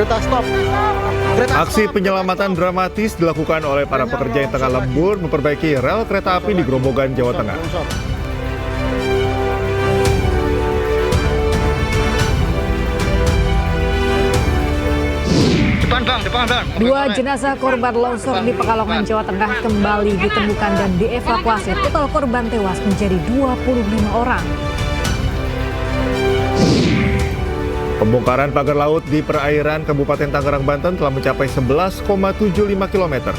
Kereta stop. Aksi penyelamatan dramatis dilakukan oleh para pekerja yang tengah lembur memperbaiki rel kereta api di Grobogan, Jawa Tengah. Dua jenazah korban longsor di Pekalongan, Jawa Tengah kembali ditemukan dan dievakuasi. Total korban tewas menjadi 25 orang. Pembongkaran pagar laut di perairan Kabupaten Tangerang, Banten telah mencapai 11,75 km.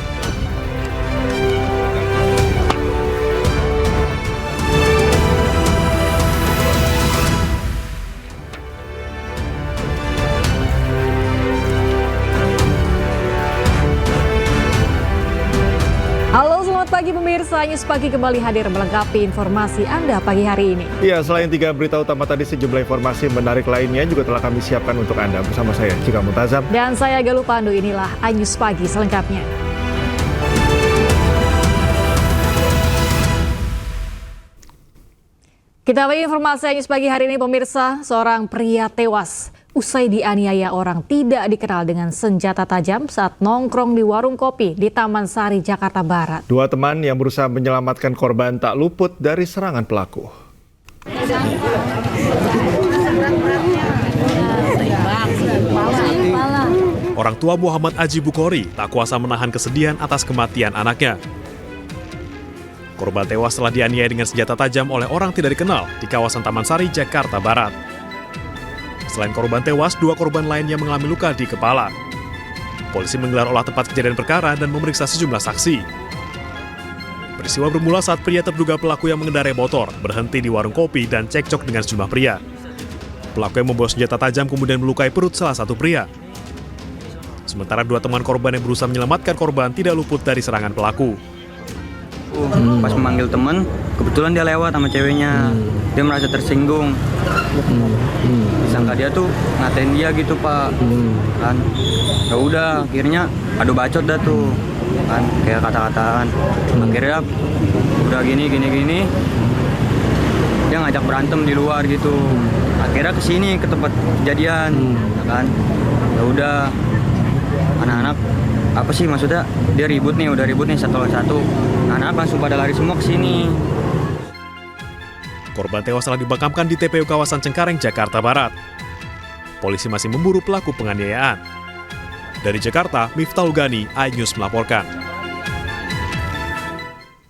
Halo, selamat pagi pemirsa. News Pagi kembali hadir melengkapi informasi Anda pagi hari ini. Ya, selain 3 berita utama tadi, sejumlah informasi menarik lainnya juga telah kami siapkan untuk Anda. Bersama saya, Cika Mutazam. Dan saya Galuh Pandu, inilah News Pagi selengkapnya. Kita bagi informasi News Pagi hari ini pemirsa. Seorang pria tewas usai dianiaya orang tidak dikenal dengan senjata tajam saat nongkrong di warung kopi di Taman Sari, Jakarta Barat. Dua teman yang berusaha menyelamatkan korban tak luput dari serangan pelaku. Orang tua Muhammad Aji Bukhori tak kuasa menahan kesedihan atas kematian anaknya. Korban tewas setelah dianiaya dengan senjata tajam oleh orang tidak dikenal di kawasan Taman Sari, Jakarta Barat. Selain korban tewas, 2 korban lainnya mengalami luka di kepala. Polisi menggelar olah tempat kejadian perkara dan memeriksa sejumlah saksi. Peristiwa bermula saat pria terduga pelaku yang mengendarai motor berhenti di warung kopi dan cekcok dengan sejumlah pria. Pelaku yang membawa senjata tajam kemudian melukai perut salah satu pria. Sementara 2 teman korban yang berusaha menyelamatkan korban tidak luput dari serangan pelaku. Pas memanggil teman, kebetulan dia lewat sama ceweknya. Dia merasa tersinggung. Sangka dia tuh ngatain dia gitu, Pak. Kan. Ya udah, akhirnya adu bacot dah tuh. Kan kayak kata-kataan. Akhirnya udah gini. Dia ngajak berantem di luar gitu. Akhirnya kesini ke tempat kejadian, ya kan. Ya udah. Anak-anak apa sih maksudnya? Dia udah ribut nih satu lawan satu. Anak-anak langsung pada lari semua ke sini. Korban tewas telah dimakamkan di TPU kawasan Cengkareng, Jakarta Barat. Polisi masih memburu pelaku penganiayaan. Dari Jakarta, Miftahul Gani, iNews melaporkan.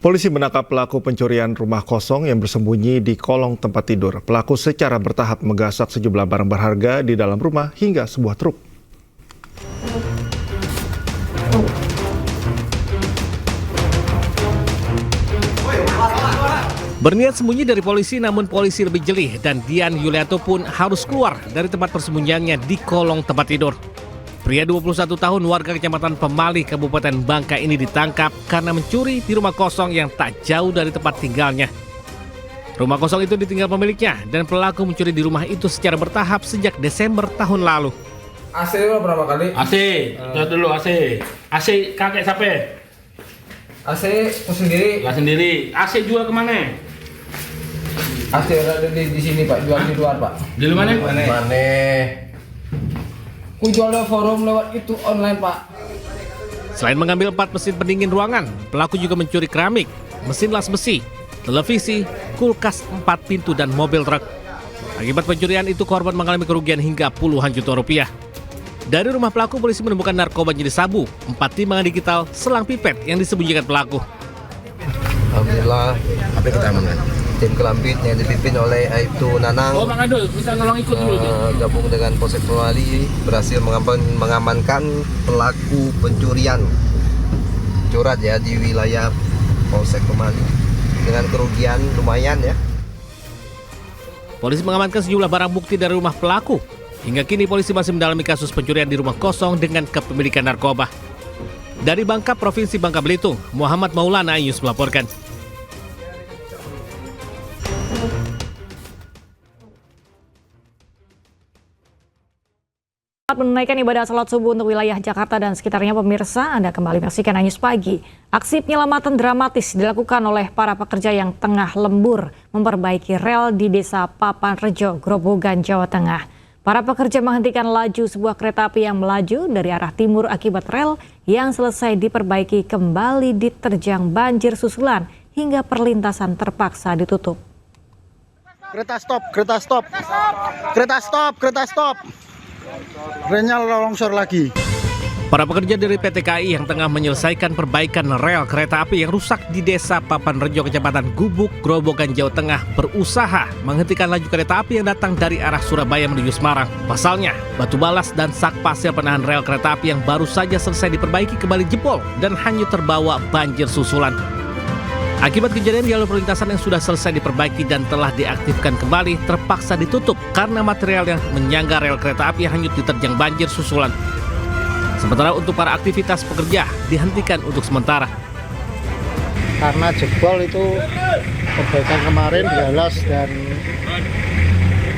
Polisi menangkap pelaku pencurian rumah kosong yang bersembunyi di kolong tempat tidur. Pelaku secara bertahap menggasak sejumlah barang berharga di dalam rumah hingga sebuah truk. Berniat sembunyi dari polisi, namun polisi lebih jeli dan Dian Yulianto pun harus keluar dari tempat persembunyiannya di kolong tempat tidur. Pria 21 tahun warga Kecamatan Pemali, Kabupaten Bangka ini ditangkap karena mencuri di rumah kosong yang tak jauh dari tempat tinggalnya. Rumah kosong itu ditinggal pemiliknya dan pelaku mencuri di rumah itu secara bertahap sejak Desember tahun lalu. AC dulu berapa kali? AC, lihat dulu AC. AC kakek siapa? AC aku sendiri. Lah sendiri. AC jual kemana? AC ada di sini Pak, jual di luar Pak. Di mana? Mana? Ku jual lewat forum lewat itu online Pak. Selain mengambil 4 mesin pendingin ruangan, pelaku juga mencuri keramik, mesin las besi, televisi, kulkas 4 pintu dan mobil truk. Akibat pencurian itu korban mengalami kerugian hingga puluhan juta rupiah. Dari rumah pelaku polisi menemukan narkoba jenis sabu, 4 timbangan digital, selang pipet yang disembunyikan pelaku. Alhamdulillah, apa kita amankan? Tim Kelambit yang dipimpin oleh Aibtu Nanang. Oh, Bang Adul, bisa tolong ikut dulu. Gabung dengan Polsek Pemali berhasil mengamankan pelaku pencurian curat ya di wilayah Polsek Pemali dengan kerugian lumayan ya. Polisi mengamankan sejumlah barang bukti dari rumah pelaku. Hingga kini polisi masih mendalami kasus pencurian di rumah kosong dengan kepemilikan narkoba. Dari Bangka, Provinsi Bangka Belitung, Muhammad Maulana, iNews melaporkan. Menunaikan ibadah salat subuh untuk wilayah Jakarta dan sekitarnya pemirsa, Anda kembali menyaksikan iNews Pagi. Aksi penyelamatan dramatis dilakukan oleh para pekerja yang tengah lembur memperbaiki rel di Desa Papanrejo, Grobogan, Jawa Tengah. Para pekerja menghentikan laju sebuah kereta api yang melaju dari arah timur akibat rel yang selesai diperbaiki kembali diterjang banjir susulan hingga perlintasan terpaksa ditutup. Kereta stop, kereta stop, kereta stop, kereta stop. Relnya longsor lagi. Para pekerja dari PT KAI yang tengah menyelesaikan perbaikan rel kereta api yang rusak di Desa Papanrejo, Kecamatan Gubuk, Grobogan, Jawa Tengah berusaha menghentikan laju kereta api yang datang dari arah Surabaya menuju Semarang. Pasalnya, batu balas dan sak pasir penahan rel kereta api yang baru saja selesai diperbaiki kembali jebol dan hanyut terbawa banjir susulan. Akibat kejadian, jalur perlintasan yang sudah selesai diperbaiki dan telah diaktifkan kembali terpaksa ditutup karena material yang menyangga rel kereta api hanyut diterjang banjir susulan. Sementara untuk para aktivitas pekerja dihentikan untuk sementara. Karena jebol itu perbaikan kemarin dialas dan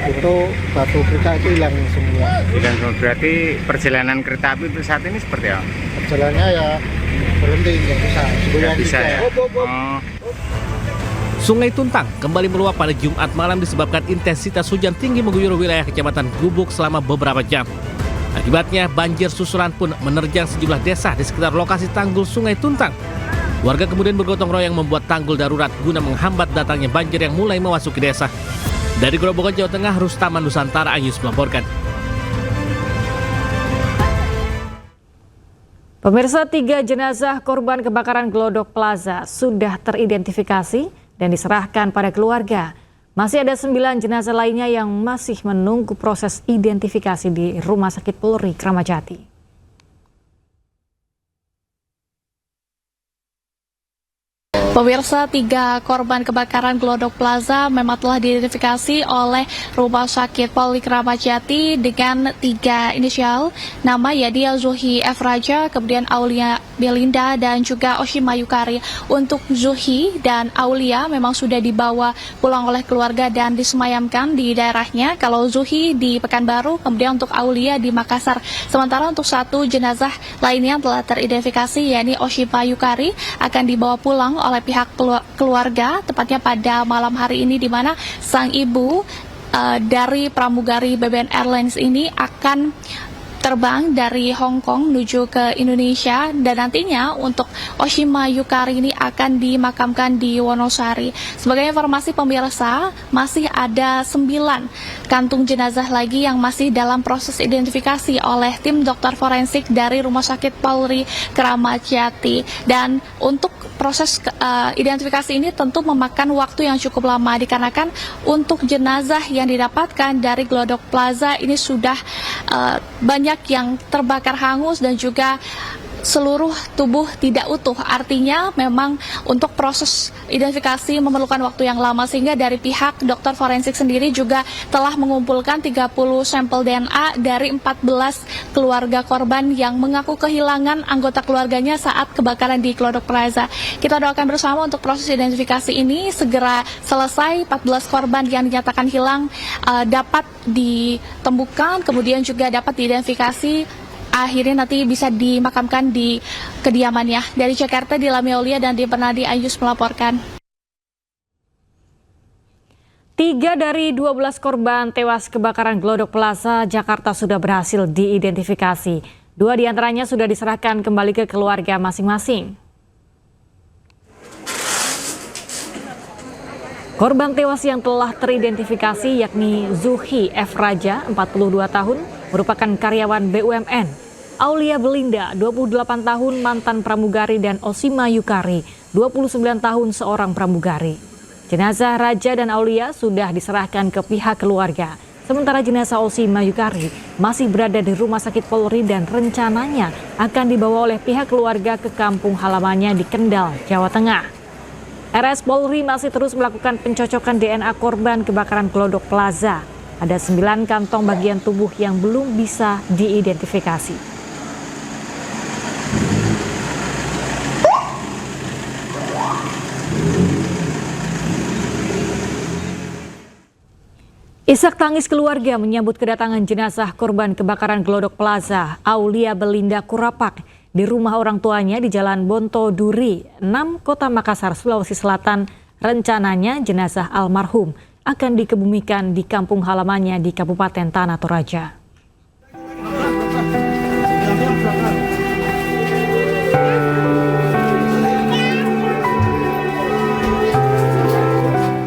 itu batu kereta itu hilang semua. Dan berarti perjalanan kereta api untuk saat ini seperti apa? Perjalanannya ya berhenti, nggak bisa ya? Sungai Tuntang kembali meluap pada Jumat malam disebabkan intensitas hujan tinggi mengguyur wilayah Kecamatan Gubuk selama beberapa jam. Akibatnya banjir susulan pun menerjang sejumlah desa di sekitar lokasi tanggul Sungai Tuntang. Warga kemudian bergotong royong membuat tanggul darurat guna menghambat datangnya banjir yang mulai memasuki desa. Dari Grobogan, Jawa Tengah, Rustaman Nusantara Ayus melaporkan. Pemirsa, 3 jenazah korban kebakaran Glodok Plaza sudah teridentifikasi dan diserahkan pada keluarga. Masih ada 9 jenazah lainnya yang masih menunggu proses identifikasi di Rumah Sakit Polri Kramat Jati. Pemirsa, 3 korban kebakaran Glodok Plaza memang telah diidentifikasi oleh Rumah Sakit Polri Kramat Jati dengan 3 inisial nama, yaitu Zuhi F. Raja, kemudian Aulia Belinda dan juga Oshima Yukari. Untuk Zuhi dan Aulia memang sudah dibawa pulang oleh keluarga dan disemayamkan di daerahnya. Kalau Zuhi di Pekanbaru, kemudian untuk Aulia di Makassar. Sementara untuk 1 jenazah lainnya telah teridentifikasi, yaitu Oshima Yukari, akan dibawa pulang oleh pihak keluarga tepatnya pada malam hari ini, di mana sang ibu dari pramugari BBN Airlines ini akan terbang dari Hong Kong menuju ke Indonesia, dan nantinya untuk Oshima Yukari ini akan dimakamkan di Wonosari. Sebagai informasi pemirsa, masih ada 9 kantung jenazah lagi yang masih dalam proses identifikasi oleh tim dokter forensik dari Rumah Sakit Polri Kramat Jati. Dan untuk proses identifikasi ini tentu memakan waktu yang cukup lama, dikarenakan untuk jenazah yang didapatkan dari Glodok Plaza ini sudah banyak yang terbakar hangus dan juga seluruh tubuh tidak utuh. Artinya memang untuk proses identifikasi memerlukan waktu yang lama, sehingga dari pihak dokter forensik sendiri juga telah mengumpulkan 30 sampel DNA dari 14 keluarga korban yang mengaku kehilangan anggota keluarganya saat kebakaran di Glodok Plaza. Kita doakan bersama untuk proses identifikasi ini segera selesai, 14 korban yang dinyatakan hilang dapat ditemukan, kemudian juga dapat diidentifikasi, akhirnya nanti bisa dimakamkan di kediamannya. Dari Jakarta, Dilami Aulia dan Dipenadi Ayus melaporkan. 3 dari 12 korban tewas kebakaran Glodok Plaza Jakarta sudah berhasil diidentifikasi. 2 diantaranya sudah diserahkan kembali ke keluarga masing-masing. Korban tewas yang telah teridentifikasi yakni Zuhi F. Raja, 42 tahun, merupakan karyawan BUMN. Aulia Belinda, 28 tahun, mantan pramugari, dan Oshima Yukari, 29 tahun, seorang pramugari. Jenazah Raja dan Aulia sudah diserahkan ke pihak keluarga. Sementara jenazah Oshima Yukari masih berada di Rumah Sakit Polri dan rencananya akan dibawa oleh pihak keluarga ke kampung halamannya di Kendal, Jawa Tengah. RS Polri masih terus melakukan pencocokan DNA korban kebakaran Glodok Plaza. Ada 9 kantong bagian tubuh yang belum bisa diidentifikasi. Isak tangis keluarga menyambut kedatangan jenazah korban kebakaran Glodok Plaza, Aulia Belinda Kurapak, di rumah orang tuanya di Jalan Bonto Duri, 6, Kota Makassar, Sulawesi Selatan. Rencananya jenazah almarhum akan dikebumikan di kampung halamannya di Kabupaten Tanah Toraja.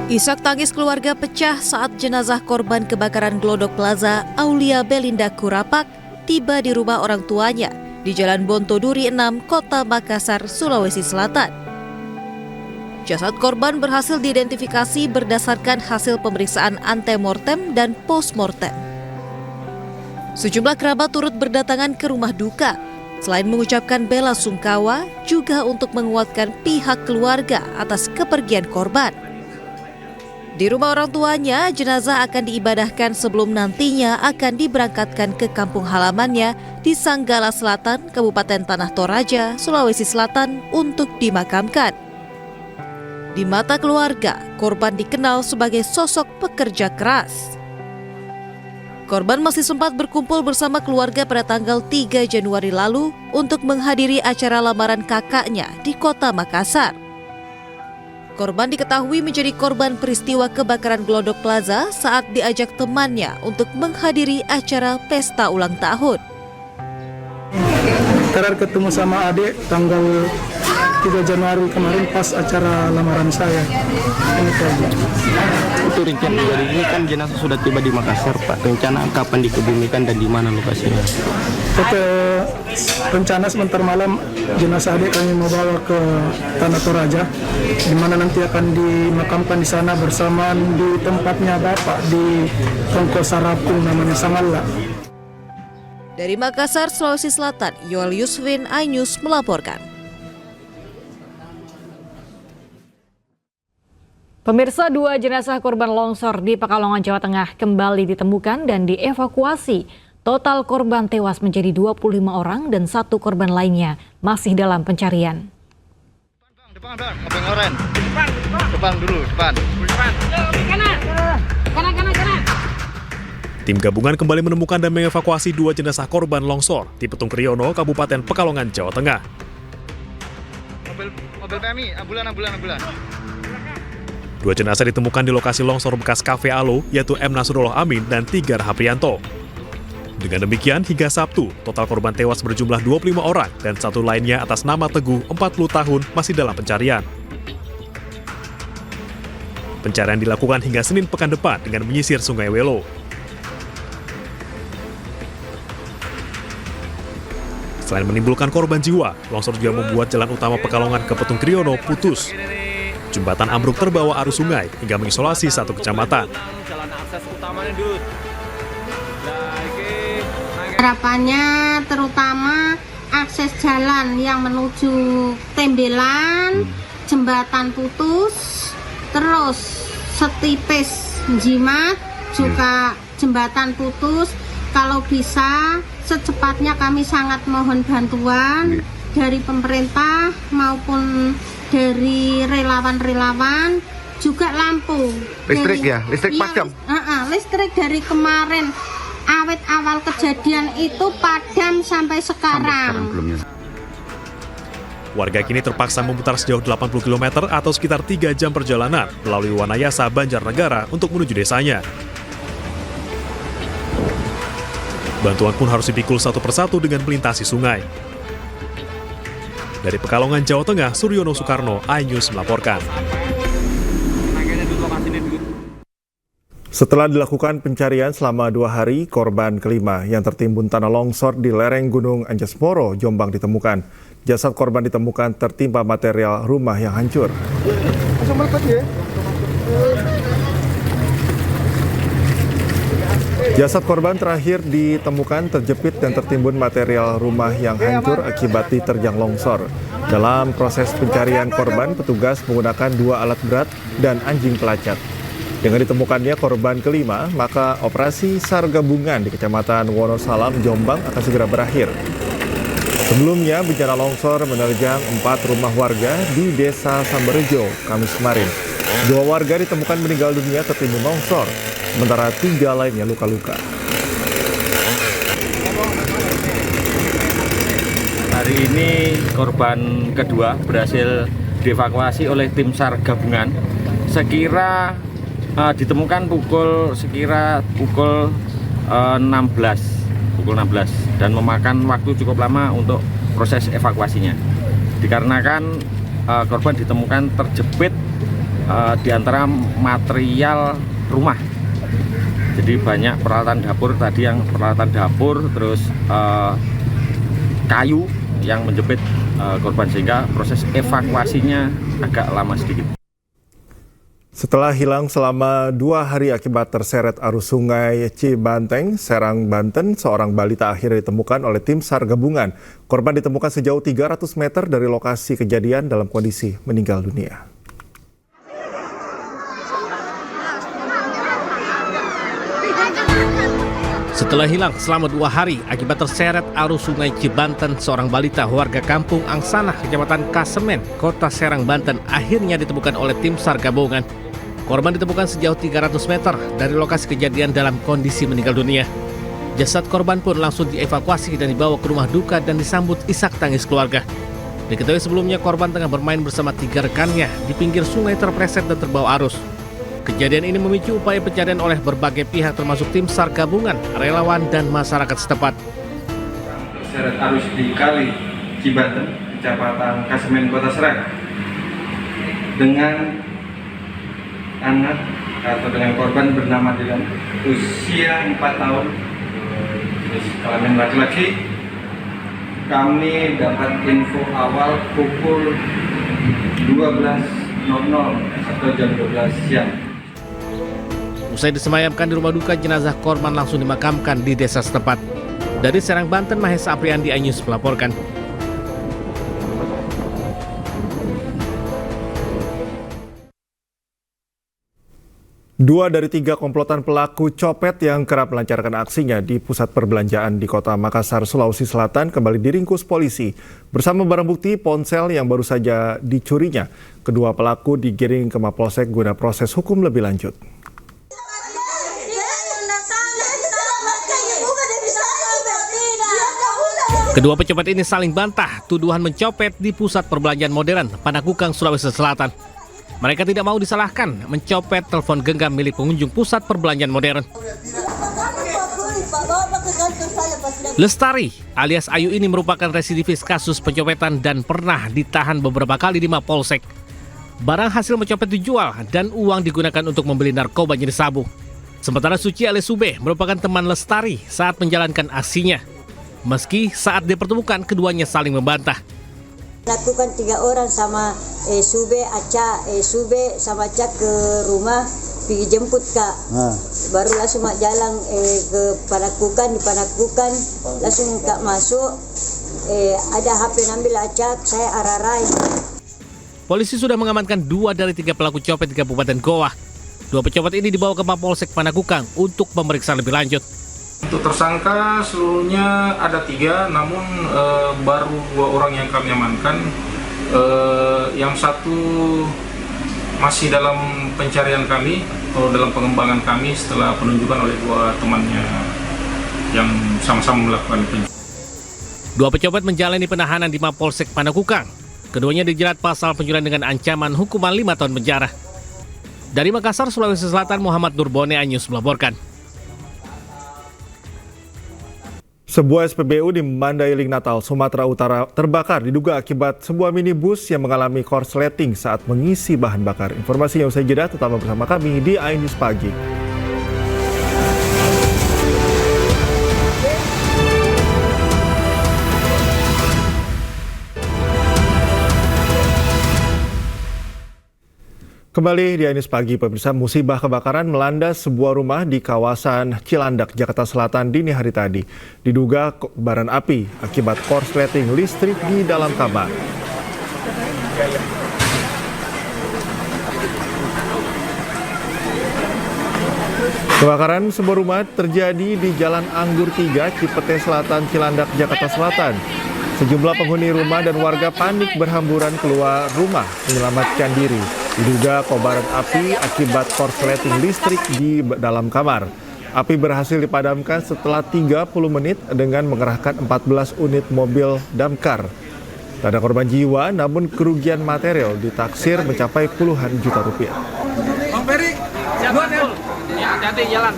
Isak tangis keluarga pecah saat jenazah korban kebakaran Glodok Plaza Aulia Belinda Kurapak tiba di rumah orang tuanya di Jalan Bontoduri 6, Kota Makassar, Sulawesi Selatan. Jasad korban berhasil diidentifikasi berdasarkan hasil pemeriksaan antemortem dan postmortem. Sejumlah kerabat turut berdatangan ke rumah duka, selain mengucapkan bela sungkawa, juga untuk menguatkan pihak keluarga atas kepergian korban. Di rumah orang tuanya, jenazah akan diibadahkan sebelum nantinya akan diberangkatkan ke kampung halamannya di Sanggala Selatan, Kabupaten Tanah Toraja, Sulawesi Selatan untuk dimakamkan. Di mata keluarga, korban dikenal sebagai sosok pekerja keras. Korban masih sempat berkumpul bersama keluarga pada tanggal 3 Januari lalu untuk menghadiri acara lamaran kakaknya di Kota Makassar. Korban diketahui menjadi korban peristiwa kebakaran Glodok Plaza saat diajak temannya untuk menghadiri acara pesta ulang tahun. Terakhir ketemu sama adik tanggal 3 Januari kemarin pas acara lamaran saya. Itu rencana dari ini kan jenazah sudah tiba di Makassar, Pak. Rencana kapan dikebumikan dan di mana lokasinya? Rencana sebentar malam jenazah adik kami mau bawa ke Tanah Toraja, di mana nanti akan dimakamkan di sana bersamaan di tempatnya Bapak di Tongko Sarapung namanya Sangalla. Dari Makassar, Sulawesi Selatan, Yoel Yusvin, iNews melaporkan. Pemirsa, 2 jenazah korban longsor di Pekalongan, Jawa Tengah kembali ditemukan dan dievakuasi. Total korban tewas menjadi 25 orang dan 1 korban lainnya masih dalam pencarian. Depan, oren. Depan dulu. Kanan. Tim gabungan kembali menemukan dan mengevakuasi 2 jenazah korban longsor di Petung Kriono, Kabupaten Pekalongan, Jawa Tengah. Mobil PMI, ambulan. 2 jenazah ditemukan di lokasi longsor bekas Cafe Alo, yaitu M. Nasrullah Amin dan Tigar Haprianto. Dengan demikian, hingga Sabtu, total korban tewas berjumlah 25 orang dan 1 lainnya atas nama Teguh, 40 tahun, masih dalam pencarian. Pencarian dilakukan hingga Senin pekan depan dengan menyisir Sungai Welo. Selain menimbulkan korban jiwa, longsor juga membuat jalan utama Pekalongan ke Petung Kriono putus. Jembatan ambruk terbawa arus sungai hingga mengisolasi 1 kecamatan. Harapannya terutama akses jalan yang menuju Tembelan, jembatan putus, terus setipis Jimat juga jembatan putus. Kalau bisa secepatnya kami sangat mohon bantuan dari pemerintah maupun dari relawan-relawan, juga lampu. Listrik ya? Listrik padam? Listrik dari kemarin, awet awal kejadian itu padam sampai sekarang. Warga kini terpaksa memutar sejauh 80 km atau sekitar 3 jam perjalanan melalui Wanayasa, Banjarnegara untuk menuju desanya. Bantuan pun harus dipikul satu persatu dengan melintasi sungai. Dari Pekalongan, Jawa Tengah, Suryono Soekarno, iNews melaporkan. Setelah dilakukan pencarian selama 2 hari, korban kelima yang tertimbun tanah longsor di lereng Gunung Anjasmoro, Jombang ditemukan. Jasad korban ditemukan tertimpa material rumah yang hancur. Jasad korban terakhir ditemukan terjepit dan tertimbun material rumah yang hancur akibat diterjang longsor. Dalam proses pencarian korban, petugas menggunakan 2 alat berat dan anjing pelacak. Dengan ditemukannya korban kelima, maka operasi SAR gabungan di Kecamatan Wonosalam, Jombang akan segera berakhir. Sebelumnya, bencana longsor menerjang 4 rumah warga di Desa Samberjo, Kamis kemarin. 2 warga ditemukan meninggal dunia tertimbun longsor, sementara 3 lainnya luka-luka. Hari ini korban kedua berhasil dievakuasi oleh tim SAR gabungan. Sekira ditemukan sekira pukul 16 dan memakan waktu cukup lama untuk proses evakuasinya. Dikarenakan korban ditemukan terjepit di antara material rumah. Jadi banyak peralatan dapur terus kayu yang menjepit korban sehingga proses evakuasinya agak lama sedikit. Setelah hilang selama 2 hari akibat terseret arus sungai Cibanteng, Serang, Banten, seorang balita akhirnya ditemukan oleh tim SAR gabungan. Korban ditemukan sejauh 300 meter dari lokasi kejadian dalam kondisi meninggal dunia. Setelah hilang selama 2 hari akibat terseret arus sungai Cibanten, seorang balita warga kampung Angsana, Kecamatan Kasemen, Kota Serang, Banten, akhirnya ditemukan oleh tim SAR gabungan. Korban ditemukan sejauh 300 meter dari lokasi kejadian dalam kondisi meninggal dunia. Jasad korban pun langsung dievakuasi dan dibawa ke rumah duka dan disambut isak tangis keluarga. Diketahui sebelumnya korban tengah bermain bersama 3 rekannya di pinggir sungai terpleset dan terbawa arus. Kejadian ini memicu upaya pencarian oleh berbagai pihak termasuk tim SAR gabungan, relawan, dan masyarakat setempat. Terseret arus di Kali Cibanten, Kecamatan Kasemen, Kota Serang, dengan anak atau dengan korban bernama Dilan, usia 4 tahun, jenis kelamin laki-laki. Kami dapat info awal pukul 12.00 atau jam 12 siang. Usai disemayamkan di rumah duka, jenazah korban langsung dimakamkan di desa setempat. Dari Serang, Banten, Mahesa Apriandi, iNews melaporkan. Dua dari 3 komplotan pelaku copet yang kerap melancarkan aksinya di pusat perbelanjaan di Kota Makassar, Sulawesi Selatan kembali diringkus polisi. Bersama barang bukti ponsel yang baru saja dicurinya, kedua pelaku digiring ke Mapolsek guna proses hukum lebih lanjut. Kedua pencopet ini saling bantah tuduhan mencopet di pusat perbelanjaan modern Panakukang, Sulawesi Selatan. Mereka tidak mau disalahkan mencopet telepon genggam milik pengunjung pusat perbelanjaan modern. Lestari alias Ayu ini merupakan residivis kasus pencopetan dan pernah ditahan beberapa kali di Mapolsek. Barang hasil mencopet dijual dan uang digunakan untuk membeli narkoba jenis sabu. Sementara Suci alias Sube merupakan teman Lestari saat menjalankan aksinya. Meski saat dipertemukan keduanya saling membantah. Lakukan 3 orang sama Sube, Sube sama Aca ke rumah pergi jemput Kak. Baru langsung jalan ke Panakukan, di Panakukan langsung Kak masuk, ada HP ambil Aca, saya ararai. Polisi sudah mengamankan 2 dari 3 pelaku copet di Kabupaten Goa. 2 pencopet ini dibawa ke Mapolsek Panakukang untuk pemeriksaan lebih lanjut. Untuk tersangka seluruhnya ada 3, namun baru 2 orang yang kami amankan. Yang satu masih dalam pencarian kami atau dalam pengembangan kami setelah penunjukan oleh 2 temannya yang sama-sama melakukan penjualan. 2 pencopet menjalani penahanan di Mapolsek Panakukang. Keduanya dijerat pasal pencurian dengan ancaman hukuman 5 tahun penjara. Dari Makassar, Sulawesi Selatan, Muhammad Nurbone, iNews melaporkan. Sebuah SPBU di Mandailing, Natal, Sumatera Utara terbakar diduga akibat sebuah minibus yang mengalami korsleting saat mengisi bahan bakar. Informasinya usai jeda, tetap bersama kami di iNews Pagi. Kembali di iNews Pagi, pemirsa, musibah kebakaran melanda sebuah rumah di kawasan Cilandak, Jakarta Selatan dini hari tadi. Diduga kobaran api akibat korsleting listrik di dalam kamar. Kebakaran sebuah rumah terjadi di Jalan Anggur 3, Cipete Selatan, Cilandak, Jakarta Selatan. Sejumlah penghuni rumah dan warga panik berhamburan keluar rumah menyelamatkan diri. Diduga kobaran api akibat korsleting listrik di dalam kamar. Api berhasil dipadamkan setelah 30 menit dengan mengerahkan 14 unit mobil damkar. Tak ada korban jiwa, namun kerugian material ditaksir mencapai puluhan juta rupiah. Duluan ya. Ya, hati-hati jalan.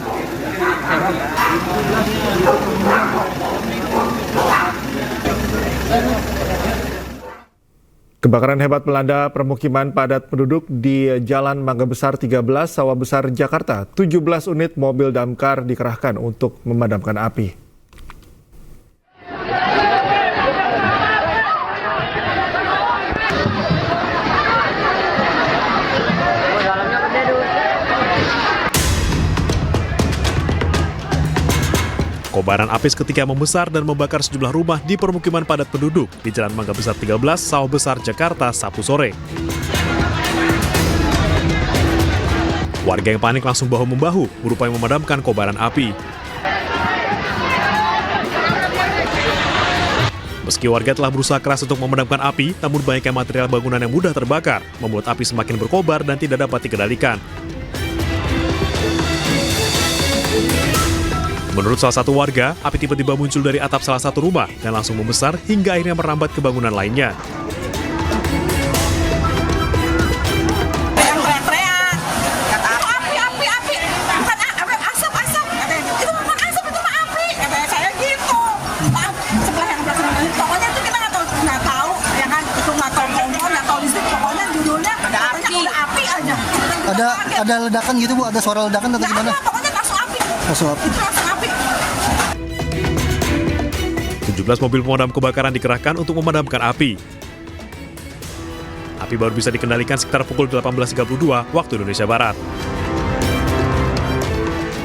Kebakaran hebat melanda permukiman padat penduduk di Jalan Mangga Besar 13, Sawah Besar, Jakarta. 17 unit mobil damkar dikerahkan untuk memadamkan api. Kobaran api seketika membesar dan membakar sejumlah rumah di permukiman padat penduduk di Jalan Mangga Besar 13, Sawah Besar, Jakarta, Sabtu sore. Warga yang panik langsung bahu-membahu berupaya memadamkan kobaran api. Meski warga telah berusaha keras untuk memadamkan api, namun banyaknya material bangunan yang mudah terbakar, membuat api semakin berkobar dan tidak dapat dikendalikan. Menurut salah satu warga, api tiba-tiba muncul dari atap salah satu rumah dan langsung membesar hingga akhirnya merambat ke bangunan lainnya. Ada ledakan gitu Bu, ada suara ledakan atau gimana? Pokoknya langsung api. Langsung api. 17 mobil pemadam kebakaran dikerahkan untuk memadamkan api. Api baru bisa dikendalikan sekitar pukul 18.32 waktu Indonesia Barat.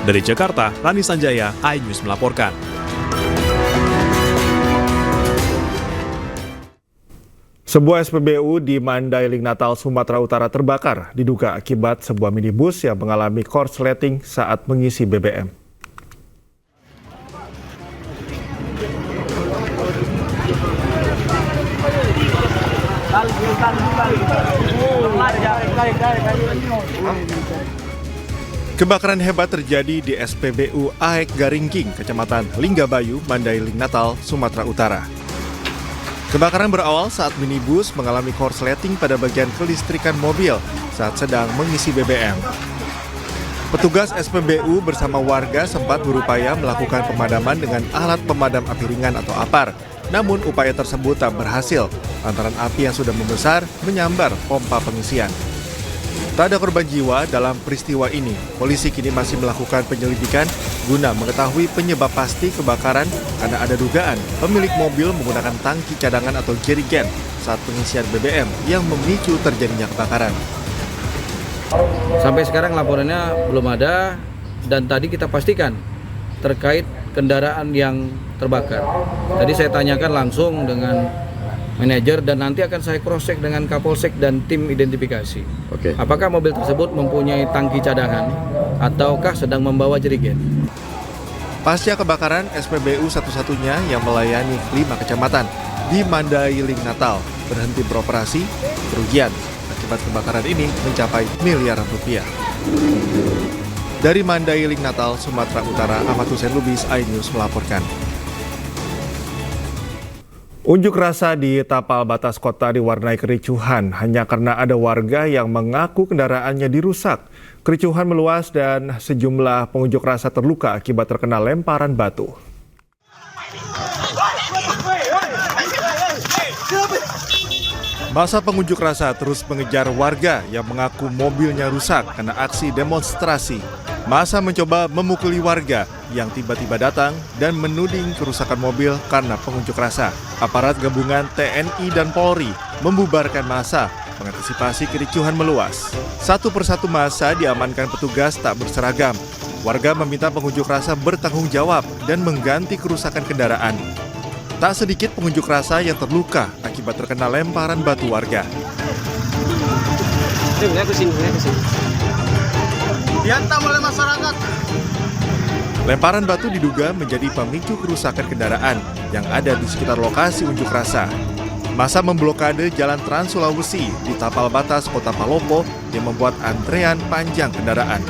Dari Jakarta, Rani Sanjaya, iNews melaporkan. Sebuah SPBU di Mandailing, Natal, Sumatera Utara terbakar, diduga akibat sebuah minibus yang mengalami korsleting saat mengisi BBM. Kebakaran hebat terjadi di SPBU Aek Garingking, Kecamatan Linggabayu, Mandailing, Natal, Sumatera Utara. Kebakaran berawal saat minibus mengalami korsleting pada bagian kelistrikan mobil saat sedang mengisi BBM. Petugas SPBU bersama warga sempat berupaya melakukan pemadaman dengan alat pemadam api ringan atau APAR. Namun upaya tersebut tak berhasil lantaran api yang sudah membesar menyambar pompa pengisian. Tak ada korban jiwa dalam peristiwa ini. Polisi kini masih melakukan penyelidikan guna mengetahui penyebab pasti kebakaran karena ada dugaan pemilik mobil menggunakan tangki cadangan atau jerrycan saat pengisian BBM yang memicu terjadinya kebakaran. Sampai sekarang laporannya belum ada dan tadi kita pastikan terkait kendaraan yang terbakar. Tadi saya tanyakan langsung dengan manajer dan nanti akan saya cross-check dengan Kapolsek dan tim identifikasi. Apakah mobil tersebut mempunyai tangki cadangan ataukah sedang membawa jerigen? Pasca kebakaran, SPBU satu-satunya yang melayani 5 kecamatan di Mandailing, Natal berhenti beroperasi. Kerugian akibat kebakaran ini mencapai miliaran rupiah. Dari Mandailing, Natal, Sumatera Utara, Ahmad Hussein Lubis, iNews melaporkan. Unjuk rasa di tapal batas kota diwarnai kericuhan hanya karena ada warga yang mengaku kendaraannya dirusak. Kericuhan meluas dan sejumlah pengunjuk rasa terluka akibat terkena lemparan batu. Masa pengunjuk rasa terus mengejar warga yang mengaku mobilnya rusak karena aksi demonstrasi. Masa mencoba memukuli warga yang tiba-tiba datang dan menuding kerusakan mobil karena pengunjuk rasa. Aparat gabungan TNI dan Polri membubarkan massa mengantisipasi kericuhan meluas. Satu persatu massa diamankan petugas tak berseragam. Warga meminta pengunjuk rasa bertanggung jawab dan mengganti kerusakan kendaraan. Tak sedikit pengunjuk rasa yang terluka akibat terkena lemparan batu warga. Dihantam oleh masyarakat. Lemparan batu diduga menjadi pemicu kerusakan kendaraan yang ada di sekitar lokasi unjuk rasa. Massa memblokade Jalan Trans Sulawesi di tapal batas Kota Palopo yang membuat antrean panjang kendaraan.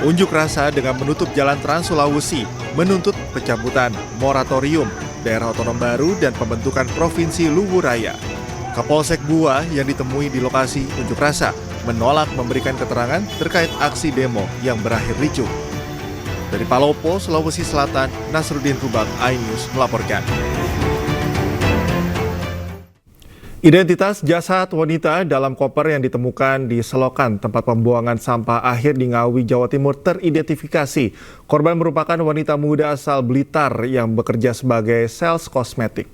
Unjuk rasa dengan menutup Jalan Trans Sulawesi menuntut pencabutan moratorium daerah otonom baru dan pembentukan Provinsi Luwu Raya. Kapolsek Bua yang ditemui di lokasi unjuk rasa menolak memberikan keterangan terkait aksi demo yang berakhir ricuh. Dari Palopo, Sulawesi Selatan, Nasruddin Rubak, iNews melaporkan. Identitas jasad wanita dalam koper yang ditemukan di selokan tempat pembuangan sampah akhir di Ngawi, Jawa Timur teridentifikasi. Korban merupakan wanita muda asal Blitar yang bekerja sebagai sales kosmetik.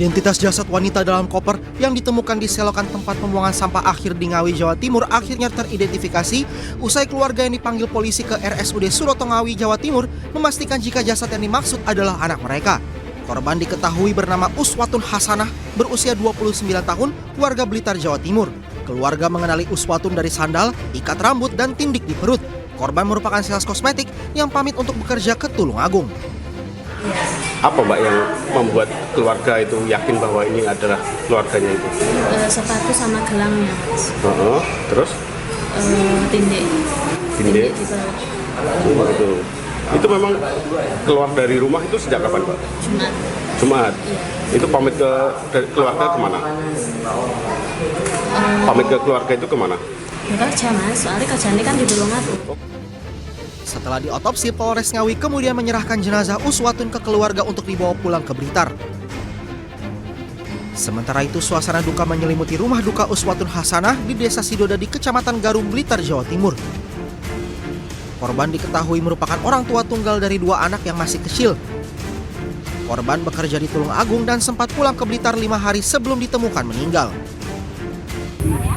Identitas jasad wanita dalam koper yang ditemukan di selokan tempat pembuangan sampah akhir di Ngawi, Jawa Timur akhirnya teridentifikasi usai keluarga yang dipanggil polisi ke RSUD Suroto Ngawi, Jawa Timur memastikan jika jasad yang dimaksud adalah anak mereka. Korban diketahui bernama Uswatun Hasanah, berusia 29 tahun, warga Blitar, Jawa Timur. Keluarga mengenali Uswatun dari sandal, ikat rambut, dan tindik di perut. Korban merupakan sales kosmetik yang pamit untuk bekerja ke Tulungagung. Apa Mbak yang membuat keluarga itu yakin bahwa ini adalah keluarganya itu? Sepatu sama gelangnya. Terus? Tindik. Tindik. Itu memang keluar dari rumah itu sejak kapan Mbak? Jumat. Itu pamit ke keluarga kemana? Pamit ke keluarga itu kemana? Kerja Mas, soalnya kerjanya kan di Tulungagung. Setelah diotopsi, Polres Ngawi kemudian menyerahkan jenazah Uswatun ke keluarga untuk dibawa pulang ke Blitar. Sementara itu, suasana duka menyelimuti rumah duka Uswatun Hasanah di Desa Sidodadi, Kecamatan Garum, Blitar, Jawa Timur. Korban diketahui merupakan orang tua tunggal dari 2 anak yang masih kecil. Korban bekerja di Tulungagung dan sempat pulang ke Blitar 5 hari sebelum ditemukan meninggal.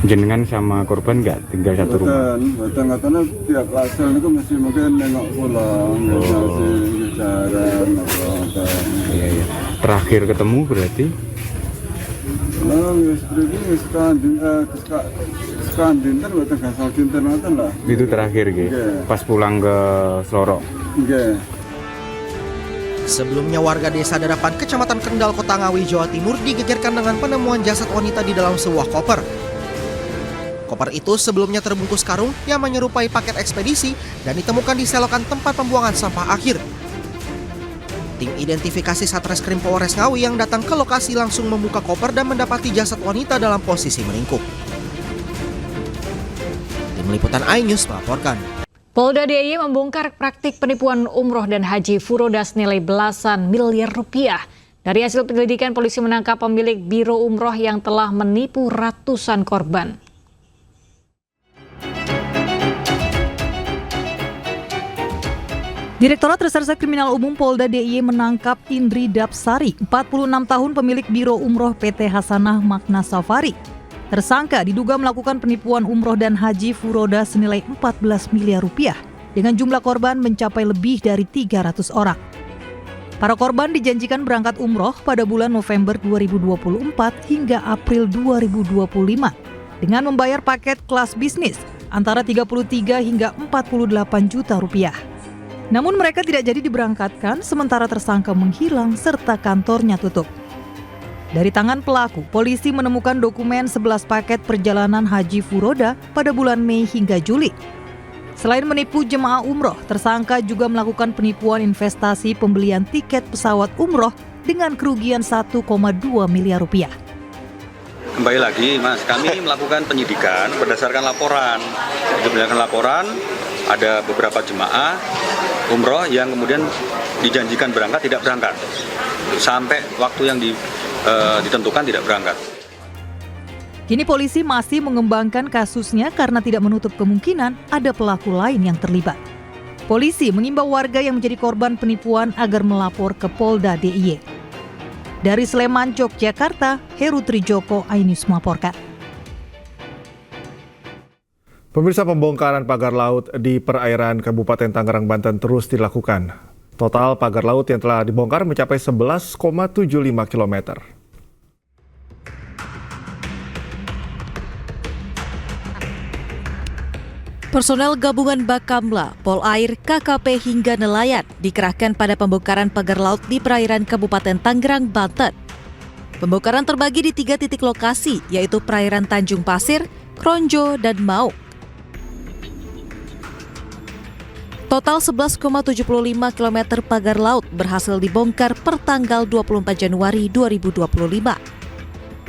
Jenengan sama korban nggak tinggal satu rumah? Katanya tiap asal itu masih mungkin nengok pulang, masih bicara, Iya. Terakhir ketemu berarti? Itu terakhir gitu. Pas pulang ke Slorok. Sebelumnya warga desa Dadapan, Kecamatan Kendal, Kota Ngawi, Jawa Timur digegerkan dengan penemuan jasad wanita di dalam sebuah koper. Koper itu sebelumnya terbungkus karung yang menyerupai paket ekspedisi dan ditemukan di selokan tempat pembuangan sampah akhir. Tim identifikasi Satreskrim Polres Ngawi yang datang ke lokasi langsung membuka koper dan mendapati jasad wanita dalam posisi melingkup. Tim Liputan iNews melaporkan. Polda DIY membongkar praktik penipuan umroh dan haji furoda senilai belasan miliar rupiah. Dari hasil penyelidikan, polisi menangkap pemilik biro umroh yang telah menipu ratusan korban. Direktorat Reserse Kriminal Umum Polda DIY menangkap Indri Dapsari, 46 tahun pemilik biro umroh PT Hasanah Makna Safari. Tersangka diduga melakukan penipuan umroh dan haji furoda senilai 14 miliar rupiah dengan jumlah korban mencapai lebih dari 300 orang. Para korban dijanjikan berangkat umroh pada bulan November 2024 hingga April 2025 dengan membayar paket kelas bisnis antara 33 hingga 48 juta rupiah. Namun mereka tidak jadi diberangkatkan sementara tersangka menghilang serta kantornya tutup. Dari tangan pelaku, polisi menemukan dokumen 11 paket perjalanan haji furoda pada bulan Mei hingga Juli. Selain menipu jemaah umroh, tersangka juga melakukan penipuan investasi pembelian tiket pesawat umroh dengan kerugian 1,2 miliar rupiah. Kembali lagi Mas, kami melakukan penyidikan berdasarkan laporan. Berdasarkan laporan, ada beberapa jemaah umroh yang kemudian dijanjikan berangkat tidak berangkat. Sampai waktu yang ditentukan tidak berangkat. Kini polisi masih mengembangkan kasusnya karena tidak menutup kemungkinan ada pelaku lain yang terlibat. Polisi mengimbau warga yang menjadi korban penipuan agar melapor ke Polda DIY. Dari Sleman, Yogyakarta, Heru Trijoko, iNews melaporkan. Pemirsa, pembongkaran pagar laut di perairan Kabupaten Tangerang, Banten terus dilakukan. Total pagar laut yang telah dibongkar mencapai 11,75 km. Personel gabungan Bakamla, Polair, KKP hingga nelayan dikerahkan pada pembongkaran pagar laut di perairan Kabupaten Tangerang, Banten. Pembongkaran terbagi di 3 titik lokasi, yaitu perairan Tanjung Pasir, Kronjo, dan Mauk. Total 11,75 km pagar laut berhasil dibongkar per tanggal 24 Januari 2025.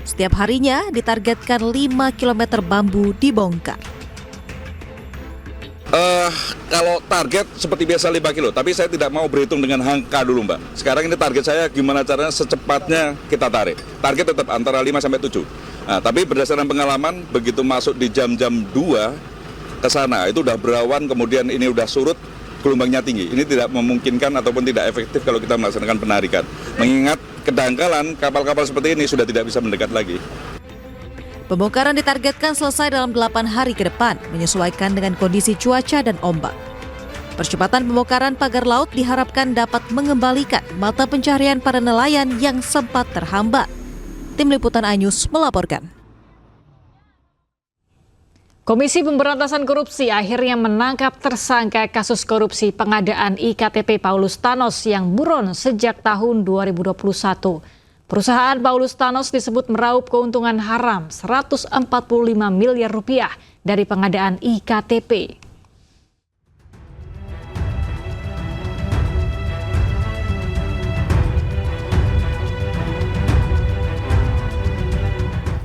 Setiap harinya ditargetkan 5 km bambu dibongkar. Kalau target seperti biasa 5 kilo, tapi saya tidak mau berhitung dengan angka dulu, Mbak. Sekarang ini target saya gimana caranya secepatnya kita tarik. Target tetap antara 5 sampai 7. Nah, tapi berdasarkan pengalaman, begitu masuk di jam-jam 2 ke sana, itu udah berawan, kemudian ini udah surut, gelombangnya tinggi. Ini tidak memungkinkan ataupun tidak efektif kalau kita melaksanakan penarikan. Mengingat kedangkalan kapal-kapal seperti ini sudah tidak bisa mendekat lagi. Pembongkaran ditargetkan selesai dalam 8 hari ke depan, menyesuaikan dengan kondisi cuaca dan ombak. Percepatan pembongkaran pagar laut diharapkan dapat mengembalikan mata pencaharian para nelayan yang sempat terhambat. Tim Liputan iNews melaporkan. Komisi Pemberantasan Korupsi akhirnya menangkap tersangka kasus korupsi pengadaan IKTP Paulus Thanos yang buron sejak tahun 2021. Perusahaan Paulus Thanos disebut meraup keuntungan haram 145 miliar rupiah dari pengadaan IKTP.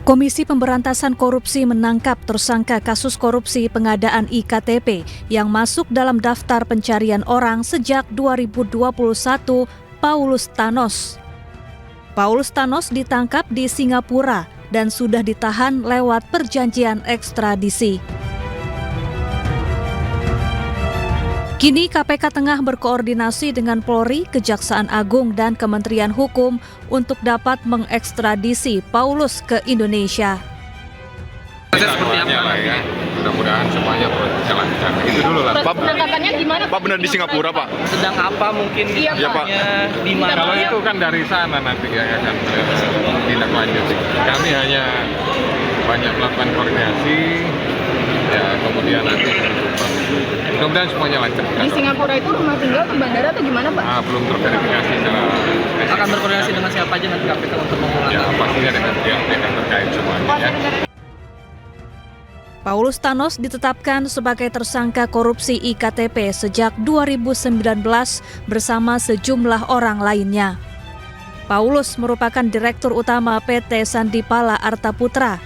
Komisi Pemberantasan Korupsi menangkap tersangka kasus korupsi pengadaan IKTP yang masuk dalam daftar pencarian orang sejak 2021, Paulus Thanos. Paulus Thanos ditangkap di Singapura dan sudah ditahan lewat perjanjian ekstradisi. Kini KPK tengah berkoordinasi dengan Polri, Kejaksaan Agung, dan Kementerian Hukum untuk dapat mengekstradisi Paulus ke Indonesia. Seperti apa ya? Mudah-mudahan semuanya berjalan. Itu dulu lah. Penangkapannya gimana? Pak benar di Singapura, Pak? Sedang apa mungkin? Iya, Pak. Di mana? Kalau itu kan dari sana nanti ya akan tindak lanjut. Kami hanya banyak melakukan koordinasi, ya kemudian nanti mudah-mudahan semuanya lancar. Di Singapura itu rumah tinggal atau bandara atau gimana, Pak? Belum terverifikasi secara Akan berkoordinasi dengan siapa aja nanti KPK untuk memulangkan? ya pastinya dengan pihak yang terkait semuanya ya. Paulus Thanos ditetapkan sebagai tersangka korupsi IKTP sejak 2019 bersama sejumlah orang lainnya. Paulus merupakan Direktur Utama PT Sandipala Arta Putra.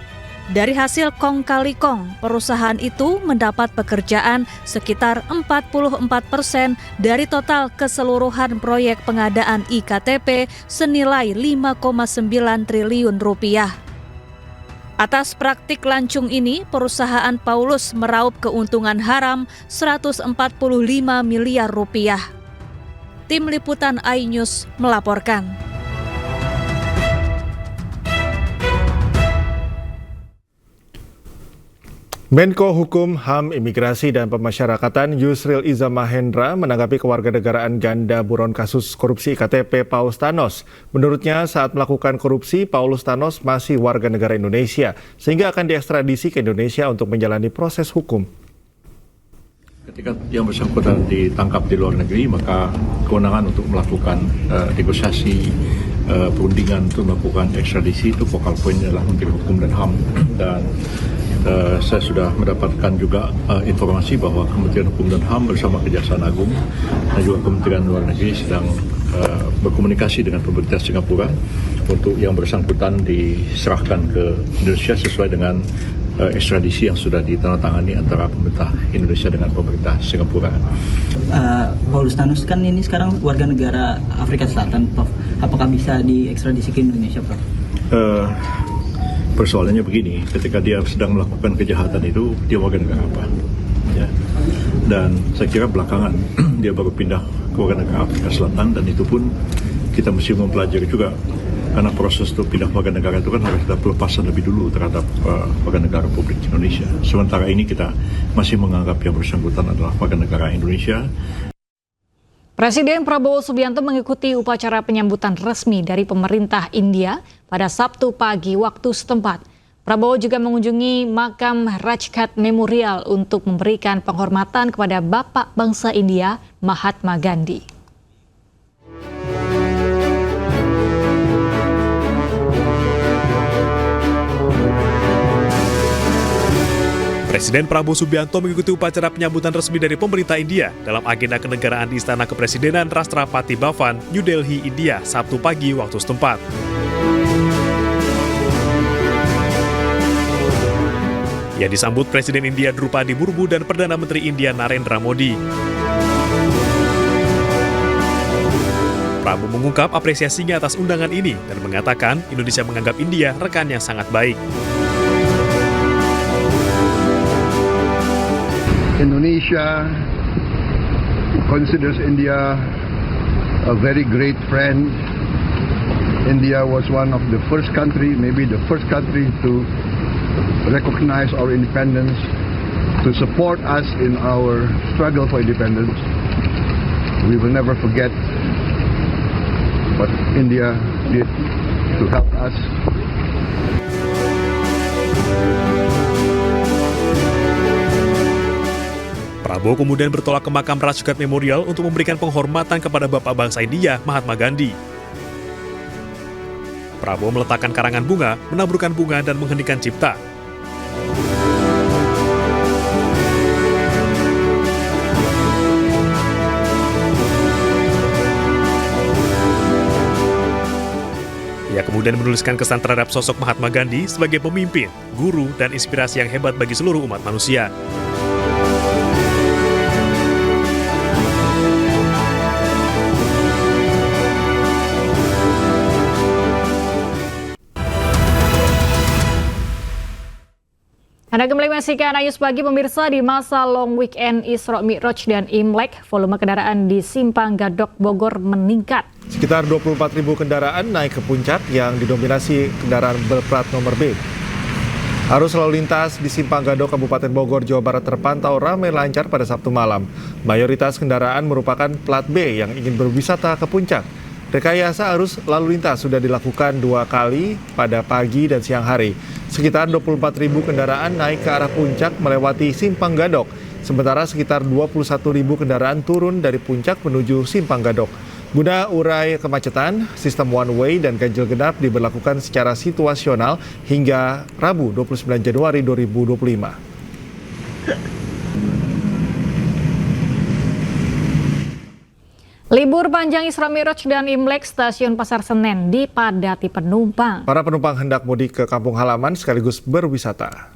Dari hasil kong kali kong, perusahaan itu mendapat pekerjaan sekitar 44% dari total keseluruhan proyek pengadaan IKTP senilai 5,9 triliun rupiah. Atas praktik lancung ini, perusahaan Paulus meraup keuntungan haram 145 miliar rupiah. Tim Liputan iNews melaporkan. Menko Hukum, HAM, Imigrasi, dan Pemasyarakatan Yusril Iza Mahendra menanggapi kewarganegaraan ganda buron kasus korupsi IKTP Paulus Thanos. Menurutnya, saat melakukan korupsi, Paulus Thanos masih warga negara Indonesia, sehingga akan diekstradisi ke Indonesia untuk menjalani proses hukum. Ketika yang bersangkutan ditangkap di luar negeri, maka kewenangan untuk melakukan negosiasi perundingan untuk melakukan ekstradisi itu focal point adalah Menteri Hukum dan HAM. Dan saya sudah mendapatkan juga informasi bahwa Kementerian Hukum dan HAM bersama Kejaksaan Agung dan juga Kementerian Luar Negeri sedang berkomunikasi dengan pemerintah Singapura untuk yang bersangkutan diserahkan ke Indonesia sesuai dengan ekstradisi yang sudah ditandatangani antara pemerintah Indonesia dengan pemerintah Singapura. Paulus Thanos kan ini sekarang warga negara Afrika Selatan, Prof. Apakah bisa diekstradisi ke Indonesia, Prof? Persoalannya begini, ketika dia sedang melakukan kejahatan itu, dia warga negara apa? Ya. Dan saya kira belakangan dia baru pindah ke warga negara Afrika Selatan, dan itu pun kita mesti mempelajari juga, karena proses untuk pindah warga negara itu kan harus kita pelepasan lebih dulu terhadap warga negara Republik Indonesia. Sementara ini kita masih menganggap yang bersangkutan adalah warga negara Indonesia. Presiden Prabowo Subianto mengikuti upacara penyambutan resmi dari pemerintah India pada Sabtu pagi waktu setempat. Prabowo juga mengunjungi makam Rajghat Memorial untuk memberikan penghormatan kepada Bapak Bangsa India, Mahatma Gandhi. Presiden Prabowo Subianto mengikuti upacara penyambutan resmi dari pemerintah India dalam agenda kenegaraan di Istana Kepresidenan Rashtrapati Bhavan, New Delhi, India, Sabtu pagi waktu setempat. Ia disambut Presiden India Drupadi Murmu dan Perdana Menteri India Narendra Modi. Prabowo mengungkap apresiasinya atas undangan ini dan mengatakan Indonesia menganggap India rekan yang sangat baik. Indonesia considers India a very great friend. India was one of the first country, maybe the first country to recognize our independence, to support us in our struggle for independence. We will never forget what India did to help us. Prabowo kemudian bertolak ke makam Rajghat Memorial untuk memberikan penghormatan kepada Bapak Bangsa India, Mahatma Gandhi. Prabowo meletakkan karangan bunga, menaburkan bunga, dan mengheningkan cipta. Ia kemudian menuliskan kesan terhadap sosok Mahatma Gandhi sebagai pemimpin, guru, dan inspirasi yang hebat bagi seluruh umat manusia. Anda kembali menyaksikan News Pagi pemirsa. Di masa long weekend Isra Mi'raj dan Imlek, volume kendaraan di Simpang Gadok Bogor meningkat. Sekitar 24.000 kendaraan naik ke puncak yang didominasi kendaraan berplat nomor B. Arus lalu lintas di Simpang Gadok Kabupaten Bogor, Jawa Barat terpantau ramai lancar pada Sabtu malam. Mayoritas kendaraan merupakan plat B yang ingin berwisata ke puncak. Rekayasa arus lalu lintas sudah dilakukan 2 kali pada pagi dan siang hari. Sekitar 24.000 kendaraan naik ke arah puncak melewati Simpang Gadok, sementara sekitar 21.000 kendaraan turun dari puncak menuju Simpang Gadok. Guna urai kemacetan, sistem one way dan ganjil genap diberlakukan secara situasional hingga Rabu 29 Januari 2025. Libur panjang Isra Mi'raj dan Imlek, stasiun Pasar Senen dipadati penumpang. Para penumpang hendak mudik ke kampung halaman sekaligus berwisata.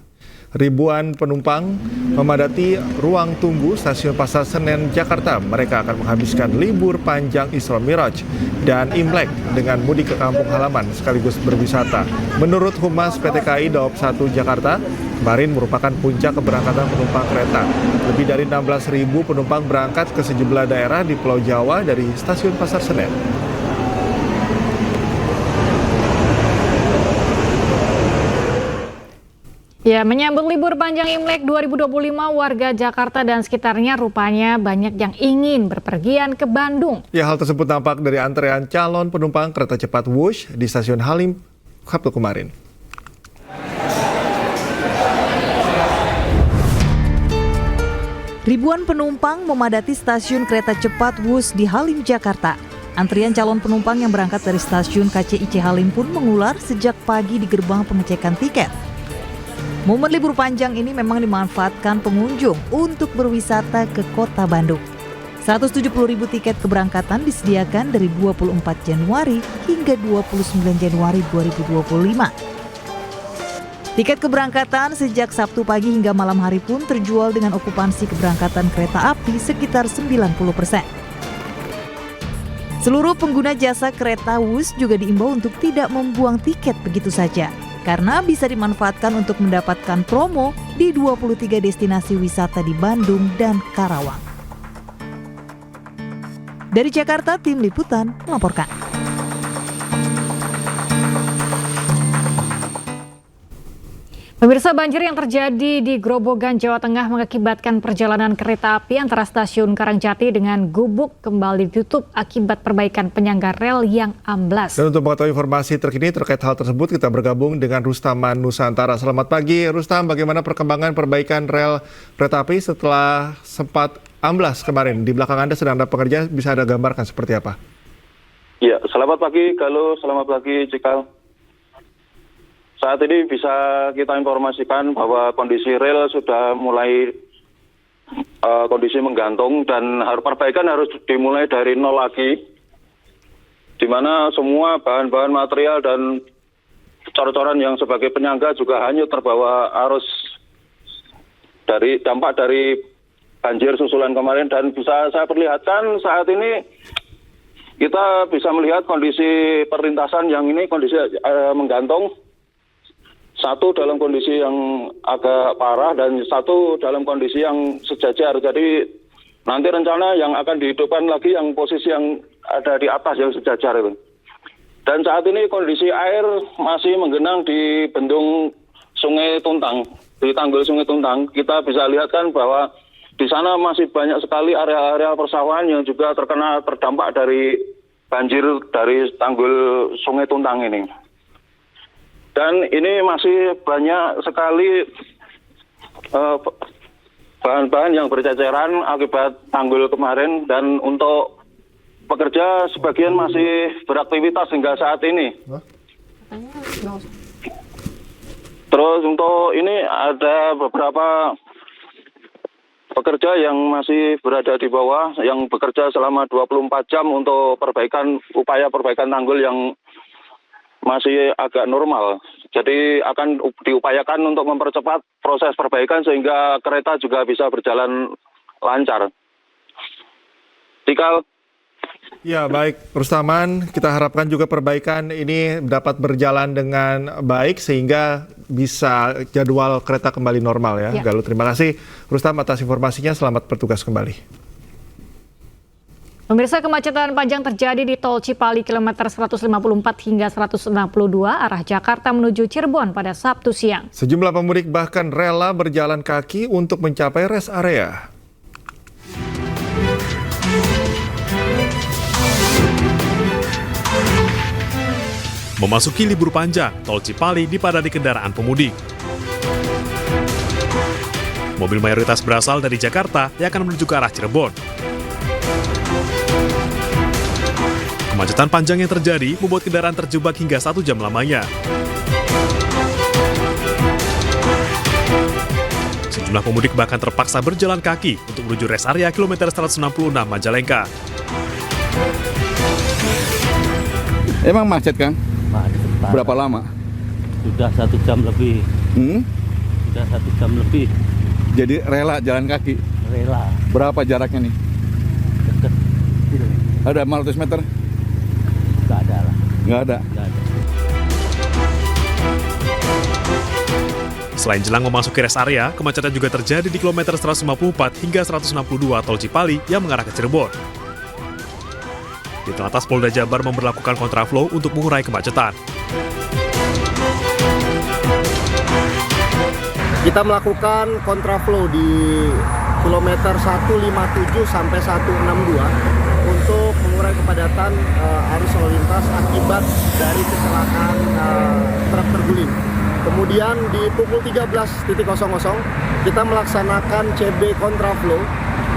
Ribuan penumpang memadati ruang tunggu stasiun Pasar Senen, Jakarta. Mereka akan menghabiskan libur panjang Isra Mi'raj dan Imlek dengan mudik ke kampung halaman sekaligus berwisata. Menurut Humas PT KAI Daob 1 Jakarta, kemarin merupakan puncak keberangkatan penumpang kereta. Lebih dari 16.000 penumpang berangkat ke sejumlah daerah di Pulau Jawa dari stasiun Pasar Senen. Ya, menyambut libur panjang Imlek 2025, warga Jakarta dan sekitarnya rupanya banyak yang ingin berpergian ke Bandung. Ya, hal tersebut nampak dari antrean calon penumpang kereta cepat Wush di stasiun Halim Sabtu kemarin. Ribuan penumpang memadati stasiun kereta cepat Wush di Halim, Jakarta. Antrian calon penumpang yang berangkat dari stasiun KCIC Halim pun mengular sejak pagi di gerbang pengecekan tiket. Momen libur panjang ini memang dimanfaatkan pengunjung untuk berwisata ke kota Bandung. 170.000 tiket keberangkatan disediakan dari 24 Januari hingga 29 Januari 2025. Tiket keberangkatan sejak Sabtu pagi hingga malam hari pun terjual dengan okupansi keberangkatan kereta api sekitar 90%. Seluruh pengguna jasa kereta Wush juga diimbau untuk tidak membuang tiket begitu saja, karena bisa dimanfaatkan untuk mendapatkan promo di 23 destinasi wisata di Bandung dan Karawang. Dari Jakarta, tim liputan melaporkan. Pemirsa, banjir yang terjadi di Grobogan, Jawa Tengah mengakibatkan perjalanan kereta api antara stasiun Karangjati dengan Gubuk kembali ditutup akibat perbaikan penyangga rel yang amblas. Dan untuk mengetahui informasi terkini terkait hal tersebut, kita bergabung dengan Rustaman Nusantara. Selamat pagi, Rustam. Bagaimana perkembangan perbaikan rel kereta api setelah sempat amblas kemarin? Di belakang Anda sedang ada pekerjaan, bisa Anda gambarkan seperti apa? Ya, selamat pagi, Galuh. Selamat pagi, Cikal. saat ini bisa kita informasikan bahwa kondisi rel sudah mulai kondisi menggantung dan perbaikan harus dimulai dari nol lagi, di mana semua bahan-bahan material dan cor-coran yang sebagai penyangga juga hanyut terbawa arus dari dampak dari banjir susulan kemarin. Dan bisa saya perlihatkan saat ini kita bisa melihat kondisi perlintasan yang ini kondisi menggantung. Satu dalam kondisi yang agak parah dan satu dalam kondisi yang sejajar. Jadi nanti rencana yang akan dihidupkan lagi yang posisi yang ada di atas yang sejajar itu. Dan saat ini kondisi air masih menggenang di bendung Sungai Tuntang, di tanggul Sungai Tuntang. Kita bisa lihat kan bahwa di sana masih banyak sekali area-area persawahan yang juga terdampak dari banjir dari tanggul Sungai Tuntang ini. Dan ini masih banyak sekali bahan-bahan yang berceceran akibat tanggul kemarin, dan untuk pekerja sebagian masih beraktivitas hingga saat ini. Terus untuk ini ada beberapa pekerja yang masih berada di bawah yang bekerja selama 24 jam untuk upaya perbaikan tanggul yang masih agak normal. Jadi akan diupayakan untuk mempercepat proses perbaikan sehingga kereta juga bisa berjalan lancar. Tikal. Ya, baik Rustaman, kita harapkan juga perbaikan ini dapat berjalan dengan baik sehingga bisa jadwal kereta kembali normal ya. Galuh, terima kasih Rustam atas informasinya, selamat bertugas kembali. Pemirsa, kemacetan panjang terjadi di Tol Cipali kilometer 154 hingga 162 arah Jakarta menuju Cirebon pada Sabtu siang. Sejumlah pemudik bahkan rela berjalan kaki untuk mencapai rest area. Memasuki libur panjang, Tol Cipali dipadati kendaraan pemudik. Mobil mayoritas berasal dari Jakarta yang akan menuju ke arah Cirebon. Kemacetan panjang yang terjadi membuat kendaraan terjebak hingga 1 jam lamanya. Sejumlah pemudik bahkan terpaksa berjalan kaki untuk menuju rest area kilometer 166 Majalengka. Emang macet, Kang? Macet. Berapa lama? Sudah 1 jam lebih. Sudah 1 jam lebih. Jadi rela jalan kaki? Rela. Berapa jaraknya nih? Dekat. Ada 500 meter? Nggak ada lah. Nggak ada? Nggak ada. Selain jelang memasuki rest area, kemacetan juga terjadi di kilometer 154 hingga 162 Tol Cipali yang mengarah ke Cirebon. Di Telantas Polda Jabar memberlakukan kontraflow untuk mengurai kemacetan. Kita melakukan kontraflow di kilometer 157 sampai 162 untuk mengurai kepadatan arus lalu lintas akibat dari kecelakaan truk terguling. Kemudian di pukul 13.00 kita melaksanakan CB kontraflow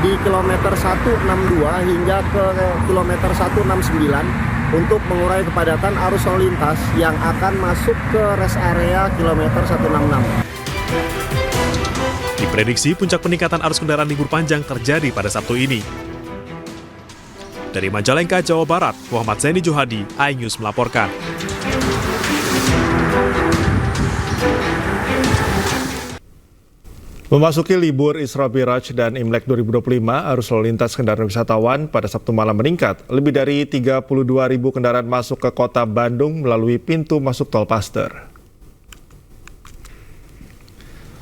di kilometer 162 hingga ke kilometer 169 untuk mengurai kepadatan arus lalu lintas yang akan masuk ke rest area kilometer 166. Diprediksi puncak peningkatan arus kendaraan libur panjang terjadi pada Sabtu ini. Dari Majalengka, Jawa Barat, Muhammad Zaini Johadi, iNews melaporkan. Memasuki libur Isra Miraj dan Imlek 2025, arus lalu lintas kendaraan wisatawan pada Sabtu malam meningkat. Lebih dari 32.000 kendaraan masuk ke kota Bandung melalui pintu masuk Tol Paster.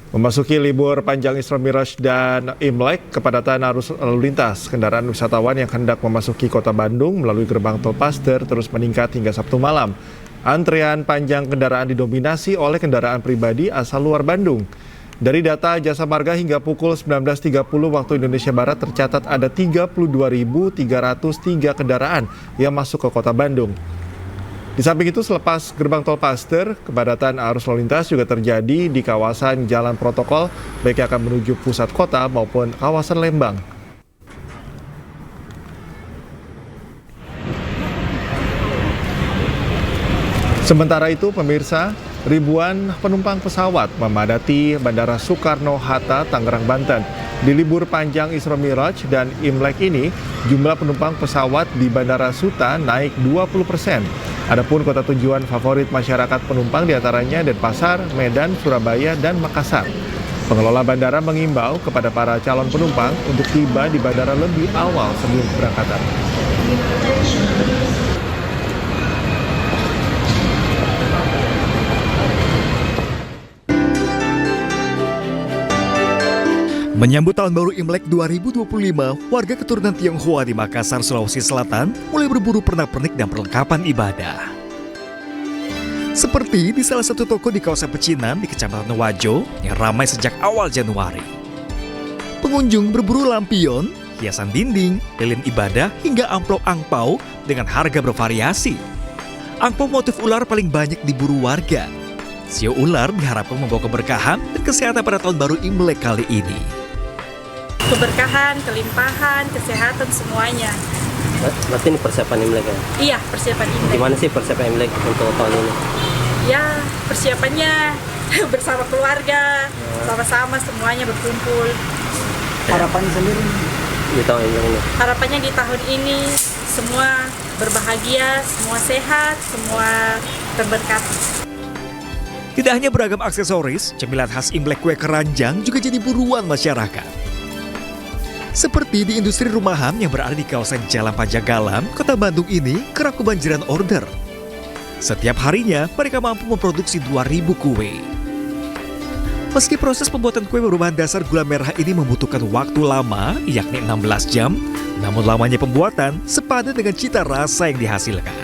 Memasuki libur panjang Isra Miraj dan Imlek, kepadatan arus lalu lintas kendaraan wisatawan yang hendak memasuki kota Bandung melalui gerbang Tol Paster terus meningkat hingga Sabtu malam. Antrean panjang kendaraan didominasi oleh kendaraan pribadi asal luar Bandung. Dari data Jasa Marga hingga pukul 19.30 waktu Indonesia Barat tercatat ada 32.303 kendaraan yang masuk ke kota Bandung. Di samping itu, selepas gerbang Tol Paster, kepadatan arus lalu lintas juga terjadi di kawasan Jalan Protokol, baik yang akan menuju pusat kota maupun kawasan Lembang. Sementara itu, pemirsa, Ribuan penumpang pesawat memadati Bandara Soekarno-Hatta, Tangerang, Banten. Di libur panjang Isra Miraj dan Imlek ini, jumlah penumpang pesawat di Bandara Suta naik 20%. Adapun kota tujuan favorit masyarakat penumpang diantaranya Denpasar, Medan, Surabaya, dan Makassar. Pengelola bandara mengimbau kepada para calon penumpang untuk tiba di bandara lebih awal sebelum keberangkatan. Menyambut Tahun Baru Imlek 2025, warga keturunan Tionghoa di Makassar, Sulawesi Selatan mulai berburu pernak-pernik dan perlengkapan ibadah. Seperti di salah satu toko di kawasan Pecinan di Kecamatan Wajo yang ramai sejak awal Januari. Pengunjung berburu lampion, hiasan dinding, lilin ibadah hingga amplop angpau dengan harga bervariasi. Angpau motif ular paling banyak diburu warga. Sio ular diharapkan membawa keberkahan dan kesehatan pada Tahun Baru Imlek kali ini. Keberkahan, kelimpahan, kesehatan semuanya. Berarti ini persiapan Imlek ya? Iya, persiapan Imlek. Gimana sih persiapan Imlek untuk tahun ini? Ya, persiapannya bersama keluarga, sama-sama semuanya berkumpul. Harapannya sendiri di tahun ini? Harapannya di tahun ini semua berbahagia, semua sehat, semua terberkati. Tidak hanya beragam aksesoris, cemilan khas Imlek kue keranjang juga jadi buruan masyarakat. Seperti di industri rumahan yang berada di kawasan Jalan Panjagalan, Kota Bandung ini kerap kebanjiran order. Setiap harinya mereka mampu memproduksi 2.000 kue. Meski proses pembuatan kue berbahan dasar gula merah ini membutuhkan waktu lama, yakni 16 jam, namun lamanya pembuatan sepadan dengan cita rasa yang dihasilkan.